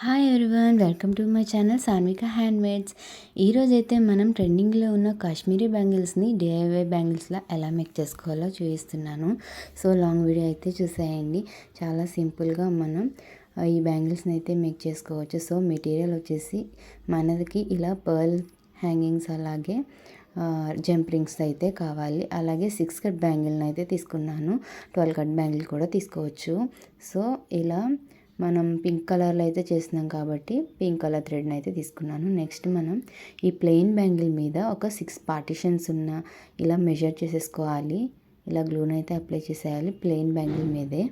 Hi everyone, welcome to my channel Sanvika handmades. ఈరోజైతే మనం ట్రెండింగ్లో ఉన్న కాశ్మీరీ బ్యాంగిల్స్ని డిఐవై బ్యాంగిల్స్లా ఎలా మేక్ చేసుకోవాలో చూపిస్తున్నాను. సో లాంగ్ వీడియో అయితే చూసేయండి. చాలా సింపుల్గా మనం ఈ బ్యాంగిల్స్ని అయితే మేక్ చేసుకోవచ్చు. సో మెటీరియల్ వచ్చేసి మనకి ఇలా పర్ల్ హ్యాంగింగ్స్, అలాగే జంప్ రింగ్స్ అయితే కావాలి. అలాగే 6 కట్ బ్యాంగిల్ని అయితే తీసుకున్నాను. 12 కట్ బ్యాంగిల్ కూడా తీసుకోవచ్చు. సో ఇలా మనం పింక్ కలర్లో అయితే చేస్తున్నాం కాబట్టి పింక్ కలర్ థ్రెడ్ని అయితే తీసుకున్నాను. నెక్స్ట్ మనం ఈ ప్లెయిన్ బ్యాంగిల్ మీద ఒక 6 పార్టిషన్స్ ఉన్న ఇలా మెజర్ చేసేసుకోవాలి. ఇలా గ్లూని అయితే అప్లై చేసేయాలి ప్లెయిన్ బ్యాంగిల్ మీదే.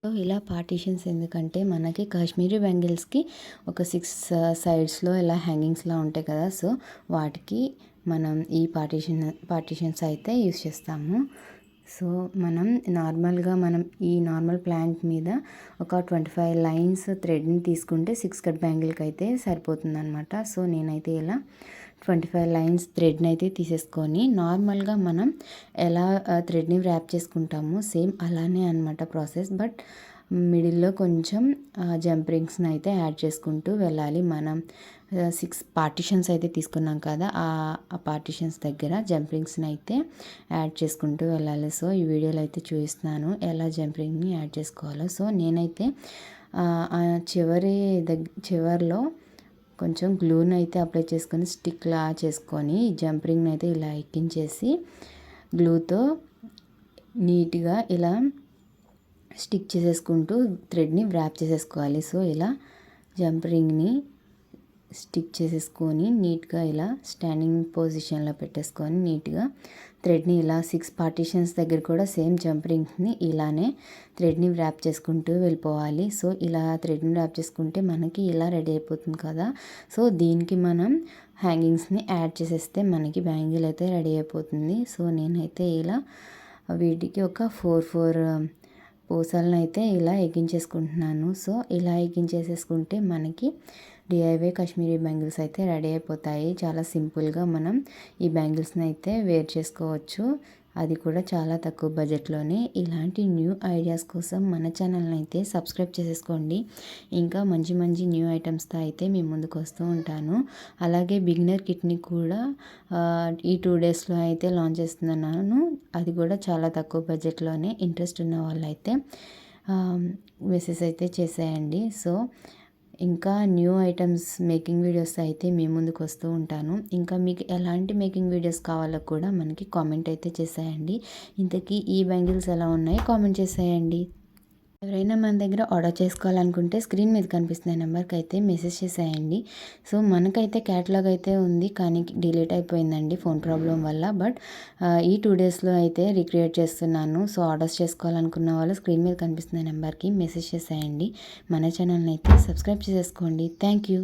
సో ఇలా పార్టిషన్స్ ఎందుకంటే మనకి కాశ్మీరీ బ్యాంగిల్స్కి ఒక 6 సైడ్స్లో ఇలా హ్యాంగింగ్స్లా ఉంటాయి కదా. సో వాటికి మనం ఈ పార్టిషన్స్ అయితే యూస్ చేస్తాము. సో మనం నార్మల్గా ఈ నార్మల్ ప్లాంక్ మీద ఒక 25 లైన్స్ థ్రెడ్ని తీసుకుంటే 6 కట్ బ్యాంగిల్కి అయితే సరిపోతుంది అనమాట. సో నేనైతే ఇలా 25 లైన్స్ థ్రెడ్ని అయితే తీసేసుకొని నార్మల్గా మనం ఎలా థ్రెడ్ని ర్యాప్ చేసుకుంటామో సేమ్ అలానే అనమాట ప్రాసెస్. బట్ మిడిల్లో కొంచెం జంప్ రింగ్స్ని అయితే యాడ్ చేసుకుంటూ వెళ్ళాలి. మనం 6 పార్టిషన్స్ అయితే తీసుకున్నాం కదా, ఆ పార్టిషన్స్ దగ్గర జంప్ రింగ్స్ని అయితే యాడ్ చేసుకుంటూ వెళ్ళాలి. సో ఈ వీడియోలో అయితే చూపిస్తున్నాను ఎలా జంప్ రింగ్ని యాడ్ చేసుకోవాలో. సో నేనైతే చివరిలో కొంచెం గ్లూని అయితే అప్లై చేసుకొని స్టిక్లా చేసుకొని జంప్ రింగ్ని అయితే ఇలా ఎక్కించేసి గ్లూతో నీట్గా ఇలా స్టిక్ చేసేసుకుంటూ థ్రెడ్ని వ్రాప్ చేసేసుకోవాలి. సో ఇలా జంప్ రింగ్ని స్టిక్ చేసేసుకొని నీట్గా ఇలా స్టాండింగ్ పొజిషన్లో పెట్టేసుకొని నీట్గా థ్రెడ్ని ఇలా 6 పార్టిషన్స్ దగ్గర కూడా సేమ్ జంప్ రింగ్ని ఇలానే థ్రెడ్ని వ్రాప్ చేసుకుంటూ వెళ్ళిపోవాలి. సో ఇలా థ్రెడ్ని వ్రాప్ చేసుకుంటే మనకి ఇలా రెడీ అయిపోతుంది కదా. సో దీనికి మనం హ్యాంగింగ్స్ని యాడ్ చేసేస్తే మనకి బ్యాంగిల్ అయితే రెడీ అయిపోతుంది. సో నేనైతే ఇలా వీటికి ఒక 4 పూసలను అయితే ఇలా ఎక్కించేసుకుంటున్నాను. సో ఇలా ఎక్కించేసేసుకుంటే మనకి డిఐవై కాశ్మీరీ బ్యాంగిల్స్ అయితే రెడీ అయిపోతాయి. చాలా సింపుల్గా మనం ఈ బ్యాంగిల్స్ని అయితే వేర్ చేసుకోవచ్చు, అది కూడా చాలా తక్కువ బడ్జెట్లోనే. ఇలాంటి న్యూ ఐడియాస్ కోసం మన ఛానల్ని అయితే సబ్స్క్రైబ్ చేసేసుకోండి. ఇంకా మంచి మంచి న్యూ ఐటమ్స్తో అయితే మీ ముందుకు వస్తూ ఉంటాను. అలాగే బిగినర్ కిట్ని కూడా ఈ 2 డేస్లో అయితే లాంచ్ చేస్తున్నాను. అది కూడా చాలా తక్కువ బడ్జెట్లోనే. ఇంట్రెస్ట్ ఉన్న వాళ్ళైతే మెసేజ్ అయితే చేసేయండి. సో ఇంకా న్యూ ఐటమ్స్ మేకింగ్ వీడియోస్ అయితే మీ ముందుకు వస్తూ ఉంటాను. ఇంకా మీకు ఎలాంటి మేకింగ్ వీడియోస్ కావాలో కూడా మనకి కామెంట్ అయితే చేసేయండి. ఇంతకీ ఈ బ్యాంగిల్స్ ఎలా ఉన్నాయో కామెంట్ చేసేయండి. ఎవరైనా మన దగ్గర ఆర్డర్ చేసుకోవాలనుకుంటే స్క్రీన్ మీద కనిపిస్తున్న నెంబర్కి అయితే మెసేజ్ చేసేయండి. సో మనకైతే క్యాటలాగ్ అయితే ఉంది, కానీ డిలీట్ అయిపోయిందండి ఫోన్ ప్రాబ్లం వల్ల. బట్ ఈ 2 డేస్లో అయితే రీక్రియేట్ చేస్తున్నాను. సో ఆర్డర్స్ చేసుకోవాలనుకున్న వాళ్ళు స్క్రీన్ మీద కనిపిస్తున్న నెంబర్కి మెసేజ్ చేసేయండి. మన ఛానల్ని అయితే సబ్స్క్రైబ్ చేసేసుకోండి. Thank you.